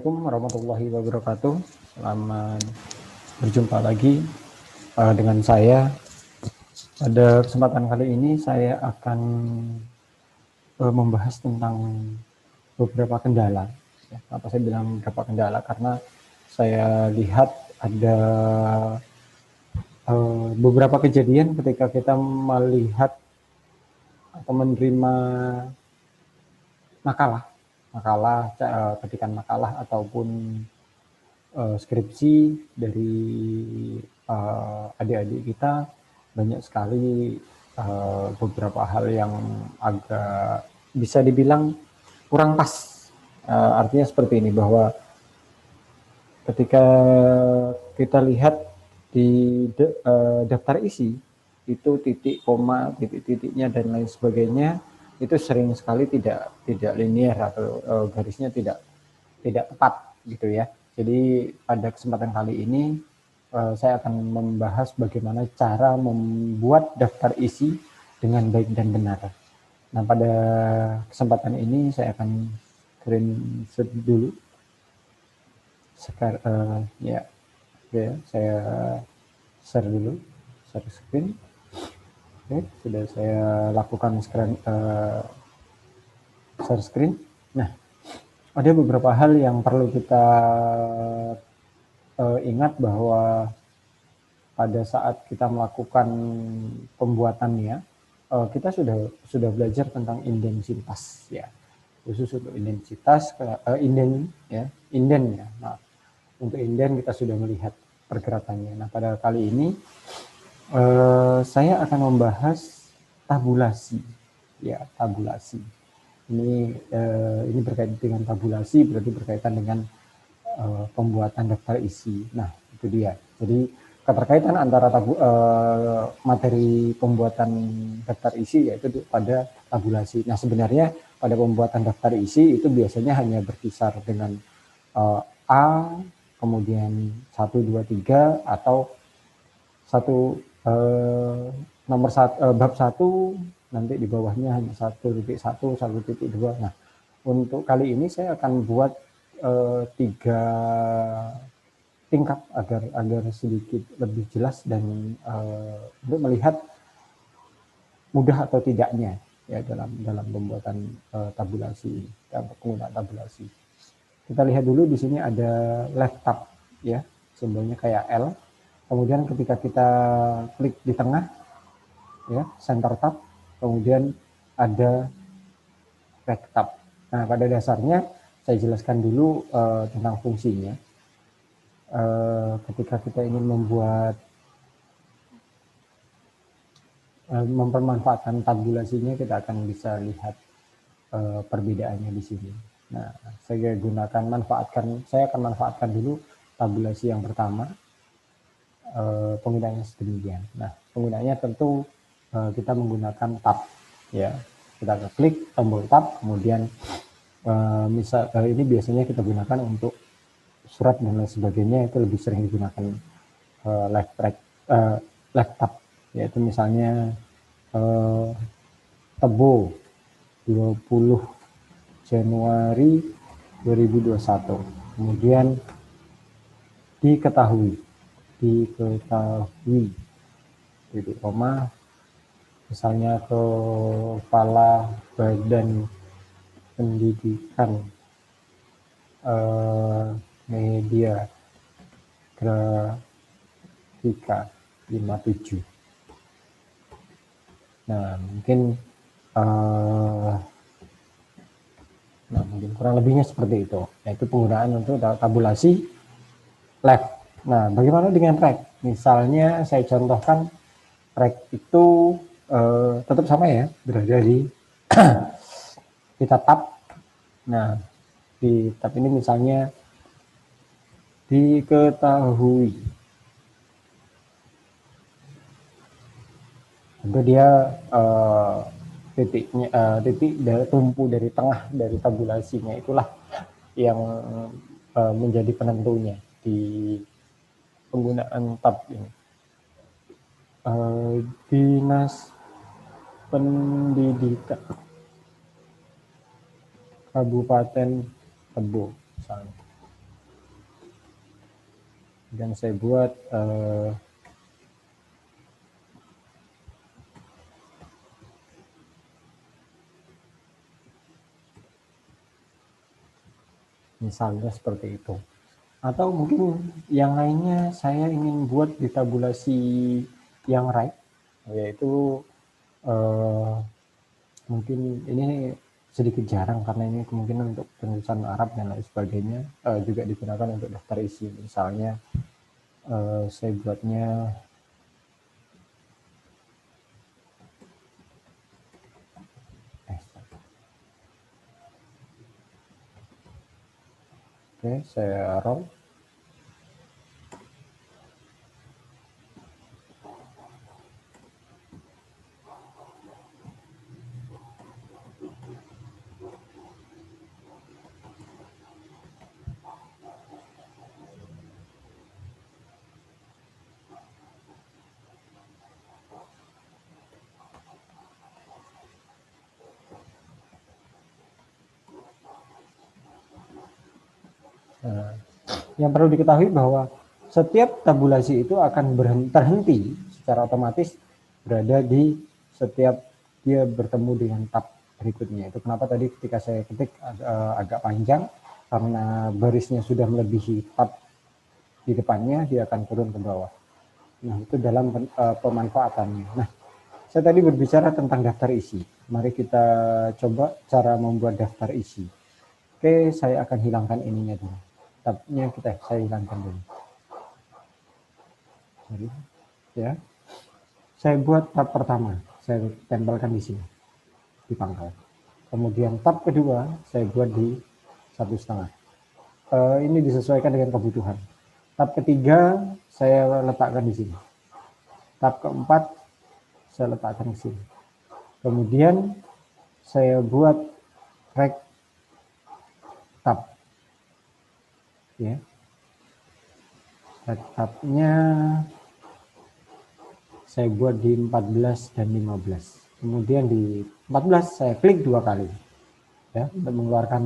Assalamualaikum warahmatullahi wabarakatuh. Selamat berjumpa lagi dengan saya. Pada kesempatan kali ini saya akan membahas tentang beberapa kendala. Apa saya bilang beberapa kendala? Karena saya lihat ada beberapa kejadian ketika kita melihat atau menerima ketikan makalah ataupun skripsi dari adik-adik kita, banyak sekali beberapa hal yang agak bisa dibilang kurang pas. Artinya seperti ini, bahwa ketika kita lihat di daftar isi itu titik, koma, titik-titiknya dan lain sebagainya itu sering sekali tidak linear atau garisnya tidak tepat gitu ya. Jadi pada kesempatan kali ini saya akan membahas bagaimana cara membuat daftar isi dengan baik dan benar. Nah, pada kesempatan ini saya akan screenshot dulu. Sekarang saya share dulu, share screen. Oke, sudah saya lakukan share screen. Nah, ada beberapa hal yang perlu kita ingat, bahwa pada saat kita melakukan pembuatannya, kita sudah belajar tentang intensitas ya, khusus untuk intensitas, inden ya. Nah, untuk inden kita sudah melihat pergerakannya. Nah, pada kali ini saya akan membahas tabulasi ya, tabulasi. Ini berkaitan dengan tabulasi, berarti berkaitan dengan pembuatan daftar isi. Nah, itu dia. Jadi keterkaitan antara materi pembuatan daftar isi yaitu pada tabulasi. Nah, sebenarnya pada pembuatan daftar isi itu biasanya hanya berkisar dengan A, kemudian 1, 2, 3, atau bab 1, nanti di bawahnya hanya 1.1, 1.2. Nah, untuk kali ini saya akan buat 3 tingkat agar sedikit lebih jelas dan untuk melihat mudah atau tidaknya ya dalam pembuatan tabulasi, penggunaan tabulasi. Kita lihat dulu di sini ada left tab ya, simbolnya kayak L. Kemudian ketika kita klik di tengah ya, center tab, kemudian ada right tab. Nah, pada dasarnya saya jelaskan dulu tentang fungsinya. Ketika kita ingin mempermanfaatkan tabulasinya, kita akan bisa lihat perbedaannya di sini. Nah, saya akan manfaatkan dulu tabulasi yang pertama. Penggunaannya sedemikian. Nah, penggunaannya tentu kita menggunakan tab ya. Kita klik tombol tab, kemudian ini biasanya kita gunakan untuk surat dan lain sebagainya, itu lebih sering digunakan left tab, yaitu misalnya Tebo 20 Januari 2021, kemudian diketahui titik koma, misalnya Kepala Badan Pendidikan Media Grafika 57. Nah, mungkin kurang lebihnya seperti itu. Yaitu penggunaan untuk tabulasi left. Nah, bagaimana dengan right? Misalnya saya contohkan, right itu tetap sama ya, berada di kita tab. Nah, di tab ini misalnya diketahui. Tentu dia titik tumpu dari tengah dari tabulasinya itulah yang menjadi penentunya di penggunaan tab ini. Dinas Pendidikan Kabupaten Tebo misalnya. dan saya buat misalnya seperti itu. Atau mungkin yang lainnya saya ingin buat di tabulasi yang right, yaitu mungkin ini sedikit jarang karena ini kemungkinan untuk penulisan Arab dan lain sebagainya, juga digunakan untuk daftar isi. Misalnya saya buatnya oke, saya roll. Nah, yang perlu diketahui bahwa setiap tabulasi itu akan terhenti secara otomatis berada di setiap dia bertemu dengan tab berikutnya. Itu kenapa tadi ketika saya ketik agak panjang, karena barisnya sudah melebihi tab di depannya, dia akan turun ke bawah. Nah, itu dalam pemanfaatannya. Nah, saya tadi berbicara tentang daftar isi. Mari kita coba cara membuat daftar isi. Oke, saya akan hilangkan ininya dulu. Tabnya saya hilangkan dulu. Jadi, ya, saya buat tab pertama, saya tempelkan di sini, di pangkal. Kemudian tab kedua, saya buat di 1,5. Ini disesuaikan dengan kebutuhan. Tab ketiga, saya letakkan di sini. Tab keempat, saya letakkan di sini. Kemudian, saya buat rect tab. Ya. Rect tabnya saya buat di 14 dan 15. Kemudian di 14 saya klik 2 kali. Ya, untuk mengeluarkan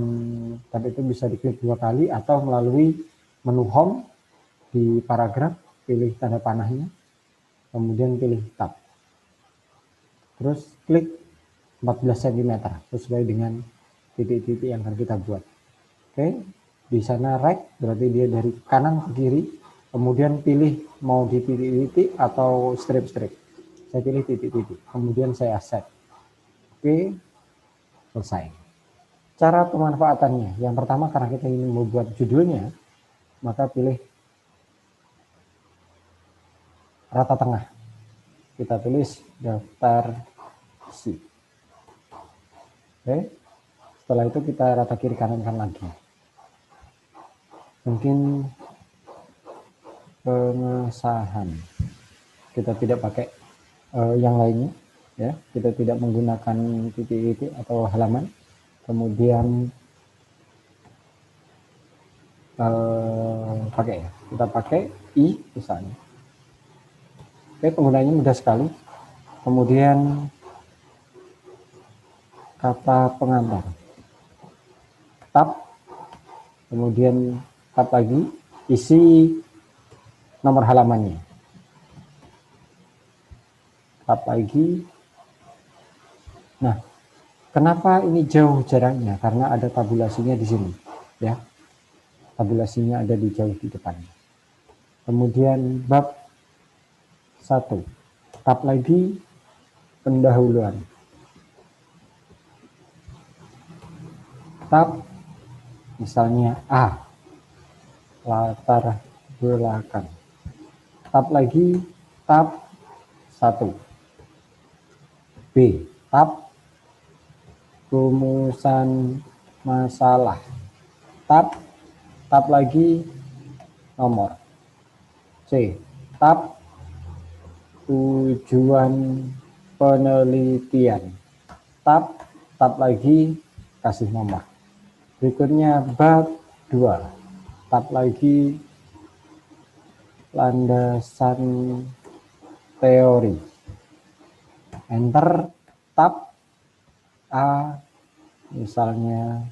tab itu bisa diklik 2 kali atau melalui menu home di paragraf, pilih tanda panahnya, kemudian pilih tab. Terus klik 14 cm sesuai dengan titik-titik yang akan kita buat. Oke, di sana right berarti dia dari kanan ke kiri, kemudian pilih mau di titik-titik atau strip-strip. Saya pilih titik-titik, kemudian saya set. Oke, selesai. Cara pemanfaatannya, yang pertama karena kita ingin membuat judulnya, maka pilih rata tengah. Kita tulis daftar isi. Oke, setelah itu kita rata kiri kanankan lagi. Mungkin pengesahan. Kita tidak pakai yang lainnya, ya. Kita tidak menggunakan titik-titik atau halaman. Kemudian kita pakai i misalnya. Oke, penggunaannya mudah sekali. Kemudian kata pengantar, tab, kemudian tab lagi, isi nomor halamannya, tab lagi. Nah, kenapa ini jauh jaraknya? Karena ada tabulasinya di sini, ya. Tabulasinya ada di jauh di depan. Kemudian bab 1, tab lagi, pendahuluan, tab misalnya A, latar belakang, tab lagi, tab 1, B, tab rumusan masalah, tab lagi, nomor, C, tab tujuan penelitian, tab lagi, kasih nomor. Berikutnya bab 2, tab lagi, landasan teori, enter, tab A, misalnya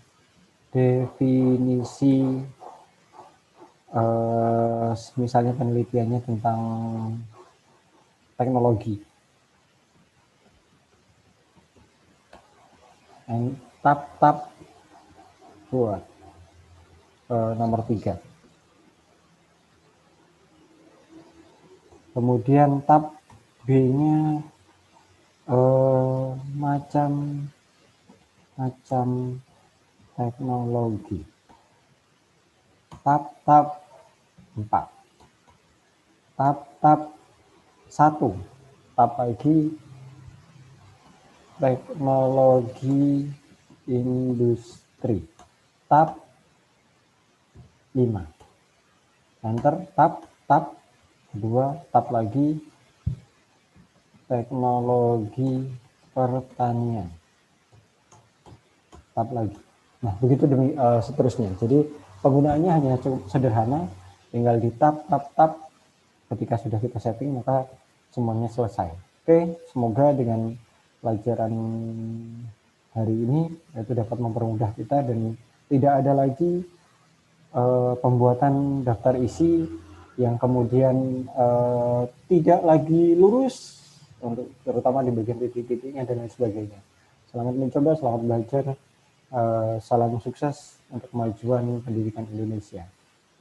definisi misalnya penelitiannya tentang teknologi. Tab buat nomor 3. Kemudian tab B-nya macam teknologi. Tab 4. Tab 1. Tab lagi teknologi industri. Tab 5. Enter. Tab 2. Tab lagi teknologi pertanian. Tab lagi. Nah, begitu demi seterusnya. Jadi penggunaannya hanya cukup sederhana, tinggal di tab. Ketika sudah kita setting, maka semuanya selesai. Oke, semoga dengan pelajaran hari ini itu dapat mempermudah kita dan tidak ada lagi pembuatan daftar isi yang kemudian tidak lagi lurus, untuk terutama di bagian titik-titiknya dan lain sebagainya. Selamat mencoba, selamat belajar, salam sukses untuk kemajuan pendidikan Indonesia.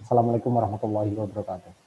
Assalamualaikum warahmatullahi wabarakatuh.